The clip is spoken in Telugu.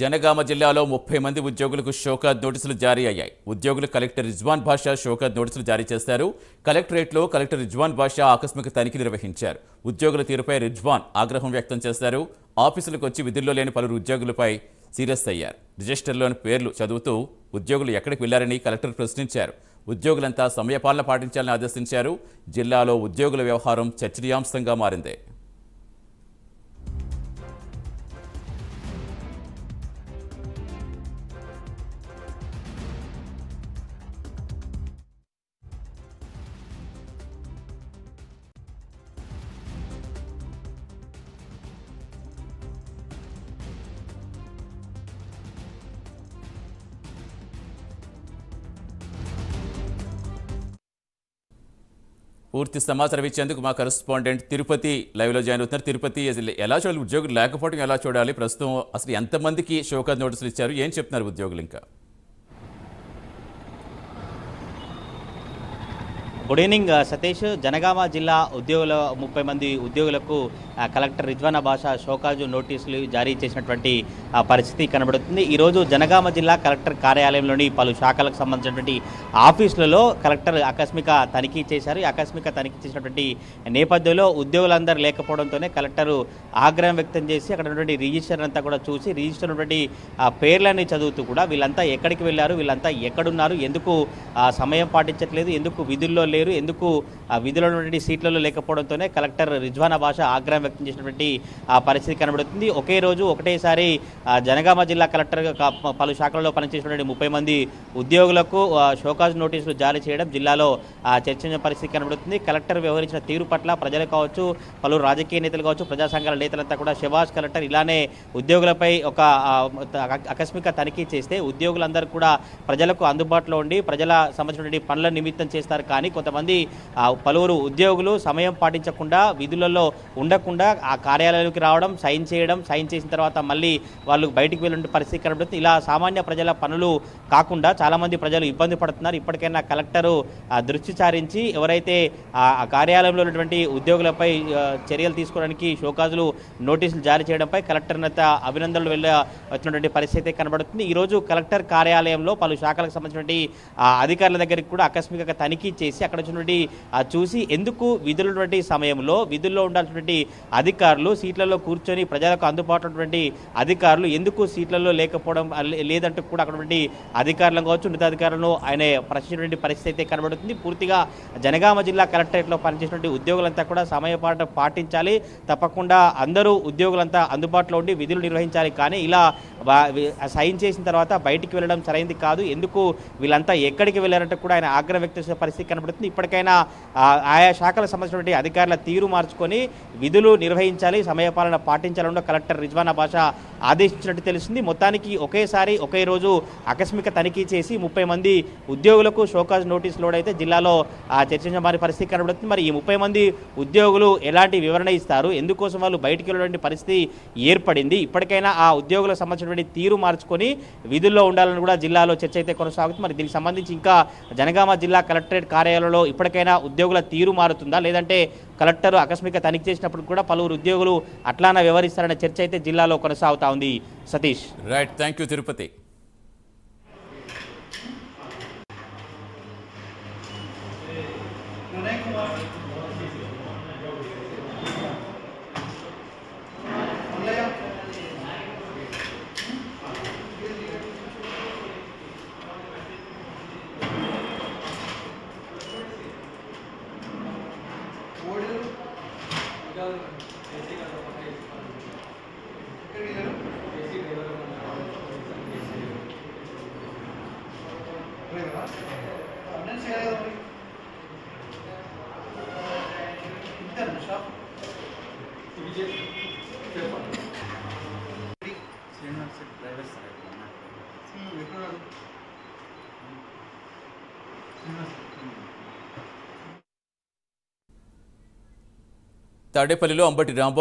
జనగామ జిల్లాలో 30 మంది ఉద్యోగులకు షోకాజ్ నోటీసులు జారీ అయ్యాయి. ఉద్యోగులు కలెక్టర్ రిజ్వాన్ బాషా షోకాజ్ నోటీసులు జారీ చేశారు. కలెక్టరేట్లో కలెక్టర్ రిజ్వాన్ బాషా ఆకస్మిక తనిఖీ నిర్వహించారు. ఉద్యోగుల తీరుపై రిజ్వాన్ ఆగ్రహం వ్యక్తం చేశారు. ఆఫీసులకు వచ్చి విధుల్లో లేని పలువురు ఉద్యోగులపై సీరియస్ అయ్యారు. రిజిస్టర్లోని పేర్లు చదువుతూ ఉద్యోగులు ఎక్కడికి వెళ్లారని కలెక్టర్ ప్రశ్నించారు. ఉద్యోగులంతా సమయపాలన పాటించాలని ఆదేశించారు. జిల్లాలో ఉద్యోగుల వ్యవహారం చర్చనీయాంశంగా మారింది. పూర్తి సమాచారం ఇచ్చేందుకు మా కరెస్పాండెంట్ తిరుపతి లైవ్లో జాయిన్ అవుతున్నారు. తిరుపతి, ఎలా చూడాలి? ఉద్యోగులు లేకపోవడం ఎలా చూడాలి? ప్రస్తుతం అసలు ఎంతమందికి షోకాజ్ నోటీసులు ఇచ్చారు? ఏం చెప్తున్నారు ఉద్యోగులు? ఇంకా గుడ్ ఈవినింగ్ సతీష్. జనగామ జిల్లా 30 మంది ఉద్యోగులకు కలెక్టర్ రిజ్వాన్ బాషా షోకాజు నోటీసులు జారీ చేసినటువంటి పరిస్థితి కనబడుతుంది. ఈరోజు జనగామ జిల్లా కలెక్టర్ కార్యాలయంలోని పలు శాఖలకు సంబంధించినటువంటి ఆఫీసులలో కలెక్టర్ ఆకస్మిక తనిఖీ చేశారు. ఆకస్మిక తనిఖీ చేసినటువంటి నేపథ్యంలో ఉద్యోగులందరూ లేకపోవడంతోనే కలెక్టర్ ఆగ్రహం వ్యక్తం చేసి అక్కడ ఉన్నటువంటి రిజిస్టర్ అంతా కూడా చూసి రిజిస్టర్ ఉన్నటువంటి పేర్లని చదువుతూ కూడా వీళ్ళంతా ఎక్కడికి వెళ్ళారు, వీళ్ళంతా ఎక్కడున్నారు, ఎందుకు సమయం పాటించట్లేదు, ఎందుకు విధుల్లో లేరు, ఎందుకు విధుల్లో ఉన్నటువంటి సీట్లలో లేకపోవడంతోనే కలెక్టర్ రిజ్వాన్ బాషా ఆగ్రహం వ్యక్తం చేసినటువంటి పరిస్థితి కనబడుతుంది. ఒకే రోజు ఒకటేసారి జనగామ జిల్లా కలెక్టర్ పలు శాఖలలో పనిచేసినటువంటి 30 మంది ఉద్యోగులకు షోకాజ్ నోటీసులు జారీ చేయడం జిల్లాలో చర్చనీయ పరిస్థితి కనబడుతుంది. కలెక్టర్ వ్యవహరించిన తీరు పట్ల ప్రజలు కావచ్చు, పలువురు రాజకీయ నేతలు కావచ్చు, ప్రజా సంఘాల నేతలంతా కూడా శభాష్ కలెక్టర్ ఇలానే ఉద్యోగులపై ఒక ఆకస్మిక తనిఖీ చేస్తే ఉద్యోగులందరూ కూడా ప్రజలకు అందుబాటులో ఉండి ప్రజల సంబంధించినటువంటి పనుల నిమిత్తం చేస్తారు. కానీ కొంతమంది పలువురు ఉద్యోగులు సమయం పాటించకుండా విధులలో ఉండకుండా ఆ కార్యాలయానికి రావడం, సైన్ చేసిన తర్వాత మళ్ళీ వాళ్ళు బయటికి వెళ్ళే పరిస్థితి కనబడుతుంది. ఇలా సామాన్య ప్రజల పనులు కాకుండా చాలామంది ప్రజలు ఇబ్బంది పడుతున్నారు. ఇప్పటికైనా కలెక్టరు దృష్టి సారించి ఎవరైతే ఆ కార్యాలయంలో ఉన్నటువంటి ఉద్యోగులపై చర్యలు తీసుకోవడానికి షోకాజులు నోటీసులు జారీ చేయడంపై కలెక్టర్ నేత అభినందనలు వచ్చినటువంటి పరిస్థితి కనబడుతుంది. ఈరోజు కలెక్టర్ కార్యాలయంలో పలు శాఖలకు సంబంధించినటువంటి అధికారుల దగ్గరికి కూడా ఆకస్మిక తనిఖీ చేసి అక్కడ ఉన్నటువంటి చూసి ఎందుకు విధులున్నటువంటి సమయంలో విధుల్లో ఉండాల్సినటువంటి అధికారులు సీట్లలో కూర్చొని ప్రజలకు అందుబాటులో ఉన్నటువంటి అధికారులు ఎందుకు సీట్లలో లేకపోవడం లేదంటూ కూడా అక్కడ అధికారులను కావచ్చు, ఉన్నతాధికారులను ఆయన ప్రశ్నించినటువంటి పరిస్థితి అయితే కనబడుతుంది. పూర్తిగా జనగామ జిల్లా కలెక్టరేట్లో పనిచేసినటువంటి ఉద్యోగులంతా కూడా సమయపాటు పాటించాలి, తప్పకుండా అందరూ ఉద్యోగులంతా అందుబాటులో ఉండి విధులు నిర్వహించాలి. కానీ ఇలా సైన్ చేసిన తర్వాత బయటికి వెళ్ళడం సరైనది కాదు, ఎందుకు వీళ్ళంతా ఎక్కడికి వెళ్ళారంటే కూడా ఆయన ఆగ్రహం వ్యక్తం చేసే పరిస్థితి కనబడుతుంది. ఇప్పటికైనా ఆయా శాఖలకు సంబంధించినటువంటి అధికారుల తీరు మార్చుకొని విధులు నిర్వహించాలి, సమయపాలన పాటించాలని కలెక్టర్ రిజ్వాన్ బాషా ఆదేశించినట్టు తెలుస్తుంది. మొత్తానికి ఒకే రోజు ఆకస్మిక తనిఖీ చేసి 30 మంది ఉద్యోగులకు షోకాజ్ నోటీస్ లోడ్ అయితే జిల్లాలో చర్చించబడే పరిస్థితి కనబడుతుంది. మరి ఈ 30 మంది ఉద్యోగులు ఎలాంటి వివరణ ఇస్తారు, ఎందుకోసం వాళ్ళు బయటికి వెళ్ళేటువంటి పరిస్థితి ఏర్పడింది, ఇప్పటికైనా ఆ ఉద్యోగులకు సంబంధించినటువంటి తీరు మార్చుకొని విధుల్లో ఉండాలని కూడా జిల్లాలో చర్చ అయితే కొనసాగుతుంది. మరి దీనికి సంబంధించి ఇంకా జనగామ జిల్లా కలెక్టరేట్ కార్యాలయంలో ఇప్పటికైనా ఉద్యోగుల తీరు మారుతుందా, లేదంటే కలెక్టర్ ఆకస్మిక తనిఖీ చేసినప్పుడు కూడా పలువురు ఉద్యోగులు అట్లానే వ్యవహరిస్తారనే చర్చ అయితే జిల్లాలో కొనసాగుతా ఉంది. Satish. Right, thank you Tirupati. తాడేపల్లిలో అంబటి రాంబాబు